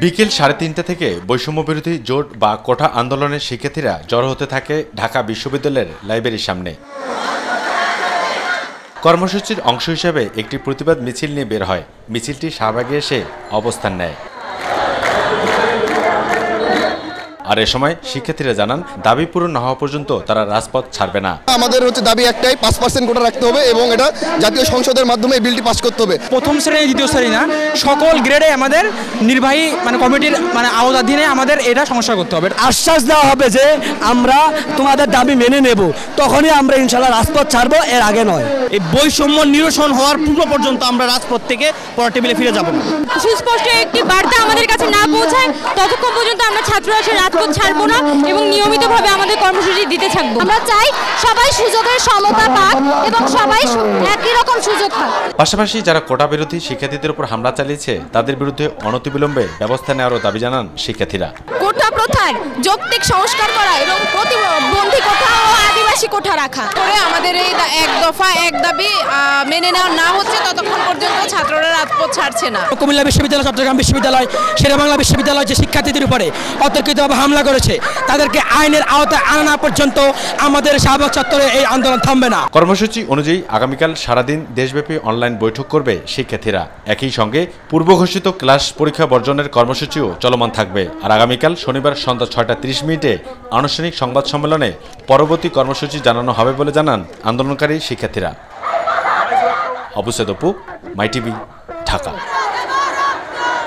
বিকেল 3:30 থেকে বৈষম্য বিরোধী জোট বা কোটা আন্দোলনের শিক্ষার্থীরা জড়ো হতে থাকে ঢাকা বিশ্ববিদ্যালয়ের লাইব্রেরির সামনে। কর্মসূচির অংশ হিসেবে একটি প্রতিবাদ মিছিল নিয়ে বের হয়। মিছিলটি শাহবাগে এসে অবস্থান নেয়। আর এ সময় শিক্ষার্থীরা জানান, দাবি পূরণ না হওয়া পর্যন্ত তারা রাজপথ ছাড়বে না। আমাদের দাবি একটাই, 5% কোটা রাখতে হবে এবং এটা জাতীয় সংসদের মাধ্যমে এই বিলটি পাস করতে হবে। প্রথম শ্রেণী দ্বিতীয় শ্রেণী না, সকল গ্রেডে আমাদের নির্বাহী কমিটির আওতাধীনে আমাদের এটা সমস্যা করতে হবে। আশ্বাস দেওয়া হবে যে আমরা তোমাদের দাবি মেনে নেব, তখনই আমরা ইনশাআল্লাহ রাজপথ ছাড়বো, এর আগে নয়। এই বৈষম্য নিরসন হওয়ার পূর্ব পর্যন্ত আমরা রাজপথ থেকে পড়া টেবিলে ফিরে যাব না। সুস্পষ্ট একটি বার্তা আমাদের কাছে না পৌঁছায় ততক্ষণ পর্যন্ত আমরা ছাত্ররা রাজপথ ছাড়বো না এবং নিয়মিতভাবে আমাদের কর্মসূচি দিতে থাকবো। আমরা চাই সবাই সুযোগের সমতা পাক এবং সবাই একই রকম সুযোগ পাক। পাশাপাশি যারা কোটা বিরোধী শিক্ষার্থীদের উপর হামলা চালিয়েছে তাদের বিরুদ্ধে অনতিবিলম্বে ব্যবস্থা নেওয়ারও দাবি জানান শিক্ষার্থীরা। কোটা প্রথার যৌক্তিক সংস্কার করা এবং প্রতিবন্ধী কোটা ও আদিবাসী কোটা রাখা করে আমাদের এই এক দফা এক দাবি মেনে নেওয়া না হচ্ছে ততক্ষণ পর্যন্ত ছাত্ররা রাজপথ ছাড়ছে না। কুমিল্লা বিশ্ববিদ্যালয়, চট্টগ্রাম বিশ্ববিদ্যালয়, শেরেবাংলা বিশ্ববিদ্যালয় যে শিক্ষার্থীদের উপরে অতর্কিতভাবে হামলা করেছে তাদেরকে আইনের আওতায় আনা না পর্যন্ত আমাদের শাহবাগ চত্বরে এই আন্দোলন থামবে না। কর্মসূচি অনুযায়ী আগামীকাল সারাদিন দেশব্যাপী অনলাইন বৈঠক করবে শিক্ষার্থীরা। একই সঙ্গে পূর্ব ঘোষিত ক্লাস পরীক্ষা বর্জনের কর্মসূচিও চলমান থাকবে। আর আগামীকাল শনিবার সন্ধ্যা 6:30 আনুষ্ঠানিক সংবাদ সম্মেলনে পরবর্তী কর্মসূচি জানানো হবে বলে জানান আন্দোলনকারী শিক্ষার্থীরা। অবু সৈয়দ অপু, মাই টিভি, ঢাকা।